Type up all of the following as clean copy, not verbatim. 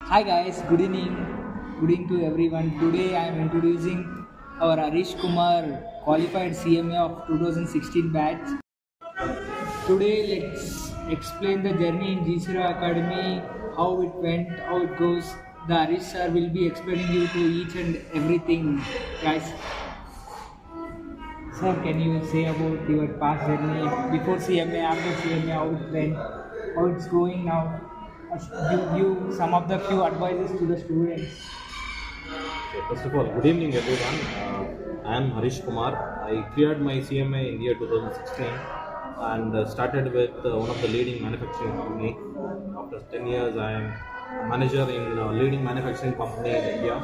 Hi guys, good evening. Good evening to everyone. Today I am introducing our Harish Kumar qualified CMA of 2016 batch. Today let's explain the journey in G.C.Rao Academy, how it went, how it goes. The Harish sir will be explaining you to each and everything. Guys, sir, can you say about your past journey before CMA, after CMA, how it went, how it's going now? Give some of the few advices to the students. Okay, first of all, good evening everyone. I am Harish Kumar. I cleared my CMA in year 2016 and started with one of the leading manufacturing company. After 10 years, I am a manager in a leading manufacturing company in India.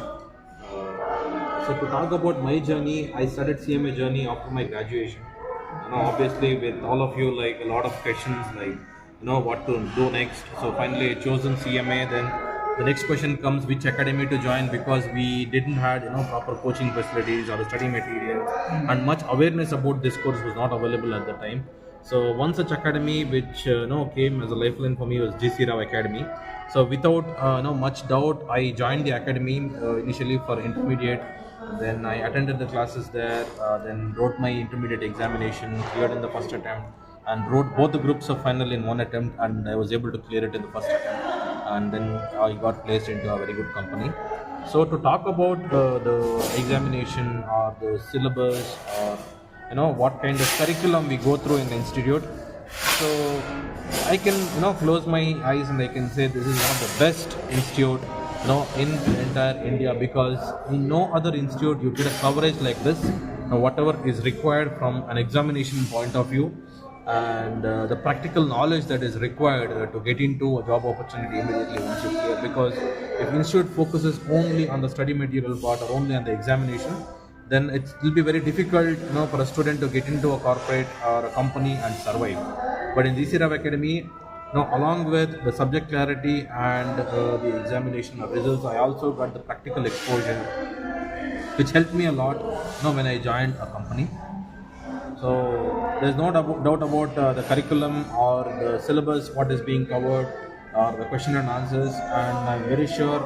So to talk about my journey, I started CMA Journey after my graduation. Obviously with all of you, like a lot of questions, like what to do next. So finally, I chosen CMA. Then the next question comes, which academy to join, because we didn't had proper coaching facilities or study materials, and much awareness about this course was not available at the time. So one such academy which came as a lifeline for me was G.C.Rao Academy. So without much doubt, I joined the academy initially for intermediate. Then I attended the classes there. Then wrote my intermediate examination, cleared in the first attempt, and wrote both the groups of final in one attempt, and I was able to clear it in the first attempt. And then I got placed into a very good company. So to talk about the examination or the syllabus, or what kind of curriculum we go through in the institute, so I can close my eyes and I can say this is one of the best institute in the entire India, because in no other institute you get a coverage like this. Whatever is required from an examination point of view, and the practical knowledge that is required to get into a job opportunity immediately once you clear. Because if institute focuses only on the study material part or only on the examination, then it will be very difficult for a student to get into a corporate or a company and survive. But in G.C.Rao Academy, along with the subject clarity and the examination of results, I also got the practical exposure, which helped me a lot when I joined a company. So there's no doubt about the curriculum or the syllabus, what is being covered, or the question and answers. And I'm very sure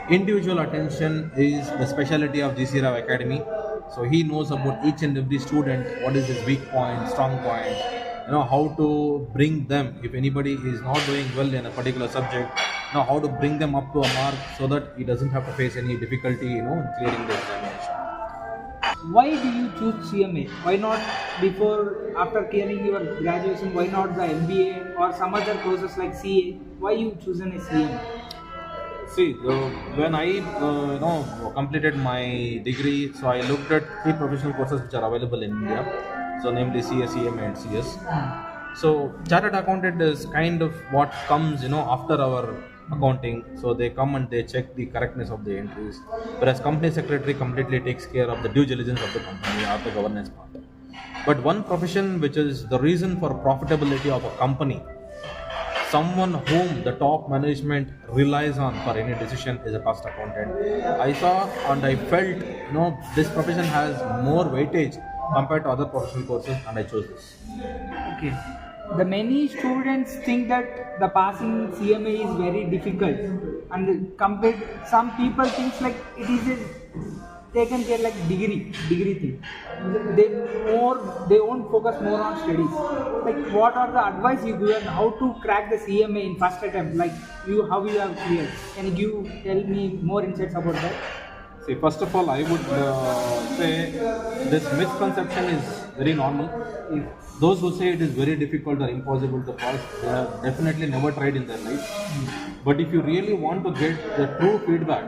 individual attention is the specialty of G.C.Rao Academy. So he knows about each and every student, what is his weak point, strong point, how to bring them. If anybody is not doing well in a particular subject, how to bring them up to a mark so that he doesn't have to face any difficulty, in clearing the examination. Why do you choose CMA? Why not before, after clearing your graduation, why not the MBA or some other courses like CA? Why you chosen a CMA? See, when I completed my degree, so I looked at three professional courses which are available in India. So namely CA, CMA and CS. So chartered accountant is kind of what comes after our accounting. So they come and they check the correctness of the entries, whereas company secretary completely takes care of the due diligence of the company or the governance part. But one profession which is the reason for profitability of a company, someone whom the top management relies on for any decision, is a cost accountant. I saw and I felt this profession has more weightage compared to other professional courses, and I chose this. Okay. The many students think that the passing CMA is very difficult, and compared some people thinks like it is a taken care like degree thing. They won't focus more on studies. Like what are the advice you give and how to crack the CMA in first attempt? Like how you have cleared? Can you tell me more insights about that? See, first of all, I would say this misconception is very normal. If those who say it is very difficult or impossible to pass, they have definitely never tried in their life. But if you really want to get the true feedback,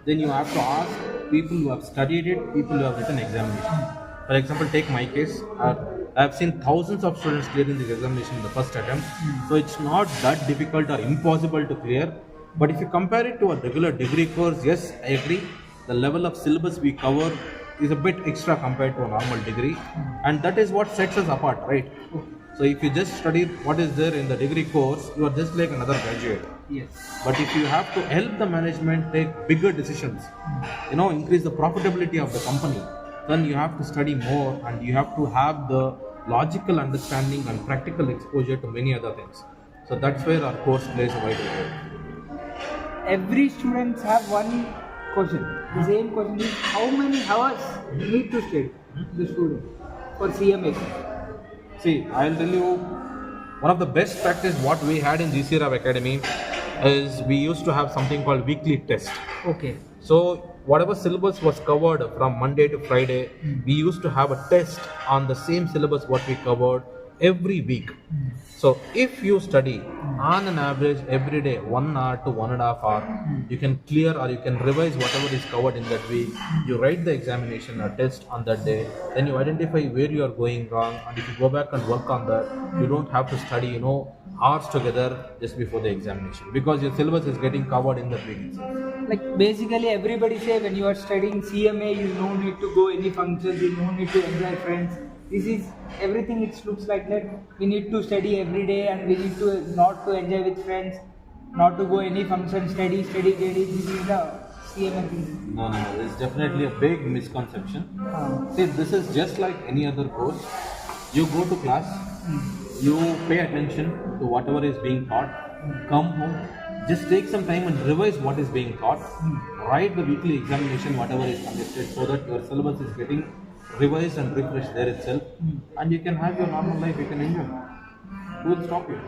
then you have to ask people who have studied it, people who have written examination. For example, take my case. I have seen thousands of students clearing this examination in the first attempt. So it's not that difficult or impossible to clear. But if you compare it to a regular degree course, yes, I agree. The level of syllabus we cover is a bit extra compared to a normal degree, and that is what sets us apart, right? So if you just study what is there in the degree course, you are just like another graduate. Yes. But if you have to help the management take bigger decisions, increase the profitability of the company, then you have to study more and you have to have the logical understanding and practical exposure to many other things. So that's where our course plays a vital role. every students have one question. The same question is how many hours need to study the student for CMA? See, I'll tell you, one of the best practice what we had in G.C.Rao Academy is we used to have something called weekly test. Okay. So whatever syllabus was covered from Monday to Friday, we used to have a test on the same syllabus what we covered every week. So if you study on an average every day 1 hour to 1.5 hour, you can clear or you can revise whatever is covered in that week. You write the examination or test on that day, then you identify where you are going wrong, and if you go back and work on that, you don't have to study hours together just before the examination, because your syllabus is getting covered in that week itself. Like basically everybody say when you are studying CMA, you no need to go any functions, you no need to enjoy friends. This is everything. It looks like that we need to study every day and we need to not to enjoy with friends, not to go any function, study. This is the CMA thing. No. This is definitely a big misconception. See, this is just like any other course. You go to class, you pay attention to whatever is being taught, come home, just take some time and revise what is being taught, write the weekly examination, whatever is conducted, so that your syllabus is getting revised and refreshed there itself, and you can have your normal life, you can enjoy. Who will stop you?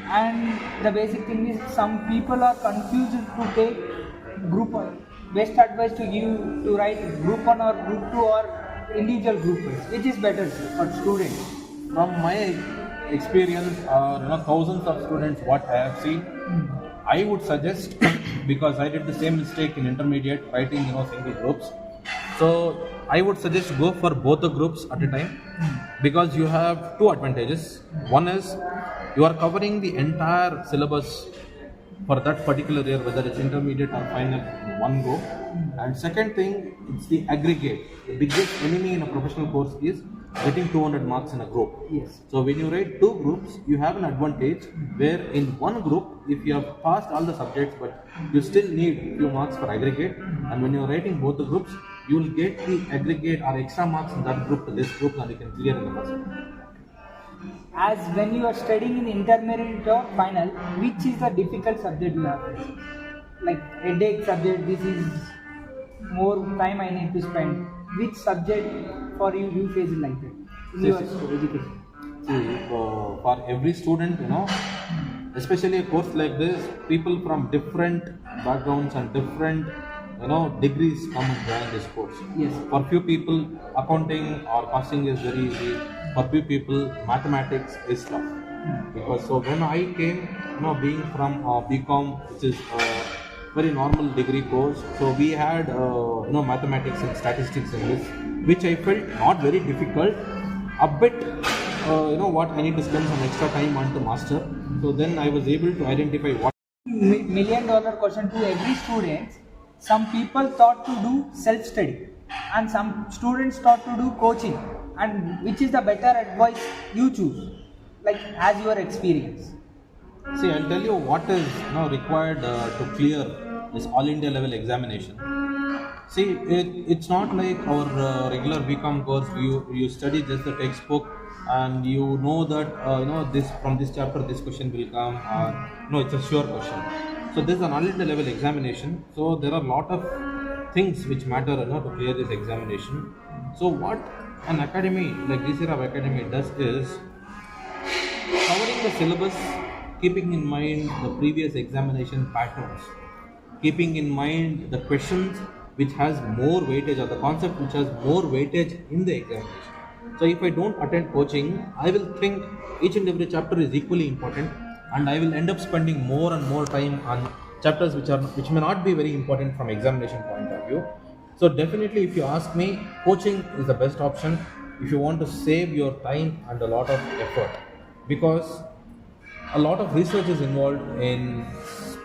And the basic thing is some people are confused to take group one. Best advice to give to write group 1 or group 2 or individual group wise. Which is better for students? From my experience, thousands of students what I have seen, I would suggest, because I did the same mistake in intermediate, writing single groups. So I would suggest go for both the groups at a time, because you have two advantages. One is you are covering the entire syllabus for that particular year, whether it's intermediate or final, in one go. And second thing, it's the aggregate. The biggest enemy in a professional course is getting 200 marks in a group. Yes. So when you write two groups, you have an advantage where in one group, if you have passed all the subjects, but you still need few marks for aggregate, and when you are writing both the groups, you will get the aggregate or extra marks in that group to this group, and you can clear in the first one. As when you are studying in intermediate or final, which is the difficult subject you have? Like headache subject, this is more time I need to spend. Which subject for you face it like that in your education? See, for every student, especially a course like this, people from different backgrounds and different degrees come and join this course. Yes. For few people, accounting or costing is very easy. For few people, mathematics is tough. Because so when I came, being from BCom, which is a very normal degree course, so we had mathematics and statistics in this, which I felt not very difficult. A bit, what I need to spend some extra time on to master. So then I was able to identify what. $1 million question to every student. Some people thought to do self-study and some students thought to do coaching, and which is the better advice you choose, like as your experience? See, I'll tell you what is required to clear this all India level examination. See, it's not like our regular BCom course. You study just the textbook and you know that this from this chapter this question will come. No, it's a sure question. So this is an all India level examination. So there are a lot of things which matter to clear this examination. So what an academy like G.C.Rao Academy does is covering the syllabus, keeping in mind the previous examination patterns, keeping in mind the questions which has more weightage or the concept which has more weightage in the examination. So if I don't attend coaching, I will think each and every chapter is equally important, and I will end up spending more and more time on chapters which may not be very important from examination point of view. So definitely, if you ask me, coaching is the best option if you want to save your time and a lot of effort, because a lot of research is involved in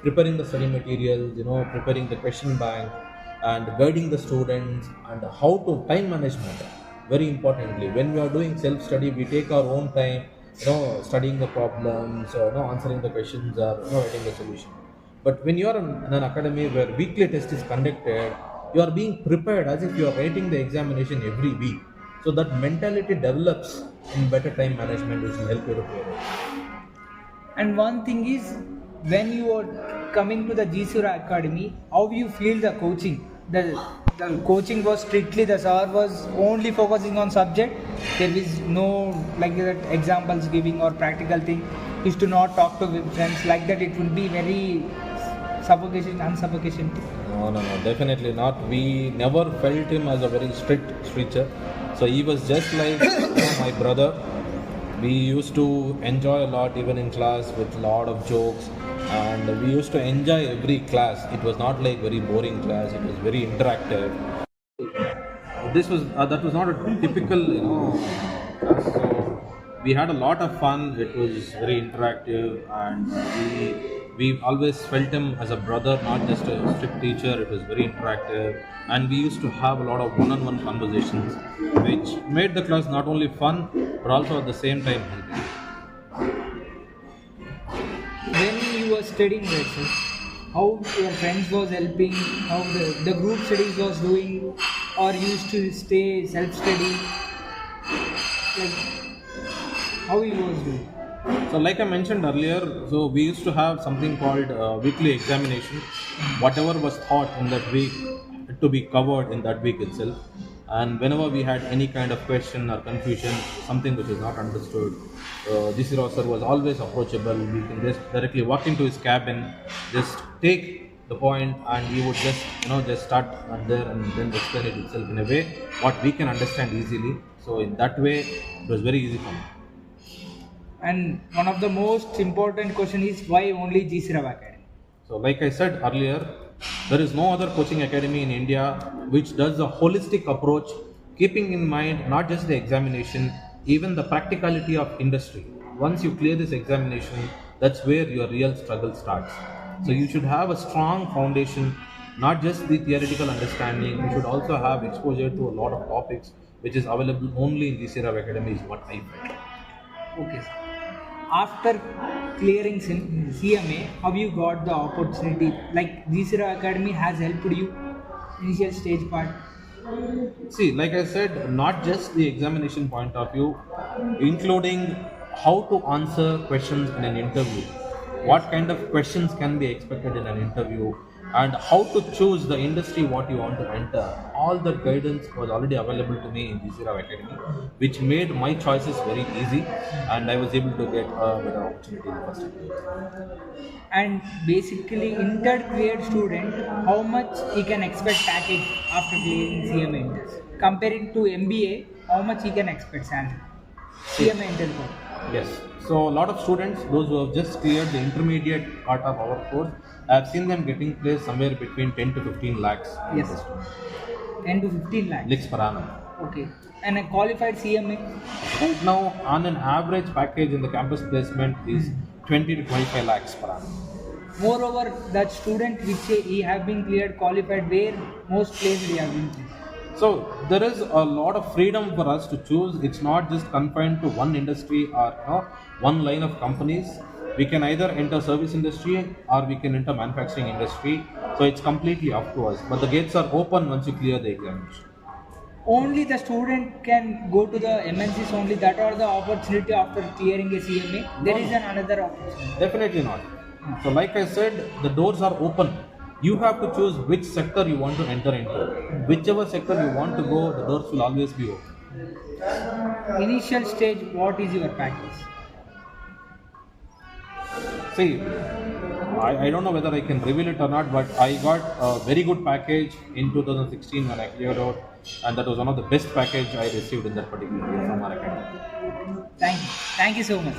preparing the study materials, preparing the question bank and guiding the students, and how to time management. Very importantly, when we are doing self-study, we take our own time, studying the problems, answering the questions, or writing the solution. But when you are in an academy where weekly test is conducted, you are being prepared as if you are writing the examination every week. So that mentality develops in better time management, which will help you to clear it. And one thing is, when you are coming to the G.C.Rao Academy, how you feel the coaching? The coaching was strictly, the sir was only focusing on subject. There is no like that examples giving or practical thing. Used to not talk to friends like that. It would be very unsuffocation. No, definitely not. We never felt him as a very strict teacher. So he was just like my brother. We used to enjoy a lot even in class with a lot of jokes, and we used to enjoy every class. It was not like very boring class. It was very interactive. This was that was not a typical class. So we had a lot of fun. It was very interactive, and we always felt him as a brother, not just a strict teacher. It was very interactive, and we used to have a lot of one-on-one conversations, which made the class not only fun but also at the same time healthy. When you were studying there, sir, how your friends was helping, how the group studies was doing, or used to stay self-study, like how he was doing? So, like I mentioned earlier, so we used to have something called weekly examination. Whatever was taught in that week had to be covered in that week itself. And whenever we had any kind of question or confusion, something which is not understood, G.C.Rao sir was always approachable. We can just directly walk into his cabin, just take the point, and he would just start there and then explain it itself in a way what we can understand easily. So in that way, it was very easy for me. And one of the most important question is why only G.C.Rao Academy? So like I said earlier, there is no other coaching academy in India which does a holistic approach, keeping in mind not just the examination, even the practicality of industry. Once you clear this examination, that's where your real struggle starts. So you should have a strong foundation, not just the theoretical understanding. You should also have exposure to a lot of topics which is available only in G.C.Rao Academy is what I felt. Okay, sir. After clearing CMA, how you got the opportunity? Like G.C.Rao Academy has helped you initial stage part. See, like I said, not just the examination point of view, including how to answer questions in an interview, what kind of questions can be expected in an interview, and how to choose the industry what you want to enter. All that guidance was already available to me in G.C.Rao Academy, which made my choices very easy, and I was able to get a better opportunity in the first attempt. And basically, intercleared student, how much he can expect package after clearing CMA inters? Comparing to MBA, how much he can expect salary? CMA inter. Yes. So a lot of students, those who have just cleared the intermediate part of our course, I have seen them getting placed somewhere between 10 to 15 lakhs. Yes. 10 to 15 lakhs. Lakhs per annum. Okay. And a qualified CMA? Right now, on an average package in the campus placement is 20 to 25 lakhs per annum. Moreover, that student which he have been cleared qualified, where most placed he have been placed? So there is a lot of freedom for us to choose. It's not just confined to one industry or one line of companies. We can either enter service industry or we can enter manufacturing industry. So it's completely up to us. But the gates are open once you clear the examination. Only the student can go to the MNCs only, that are the opportunity after clearing a CMA. There is another opportunity. Definitely not. So like I said, the doors are open. You have to choose which sector you want to enter into. Whichever sector you want to go, the doors will always be open. Initial stage, what is your package? See, I don't know whether I can reveal it or not, but I got a very good package in 2016 when I cleared out, and that was one of the best package I received in that particular year from our academy. Thank you so much.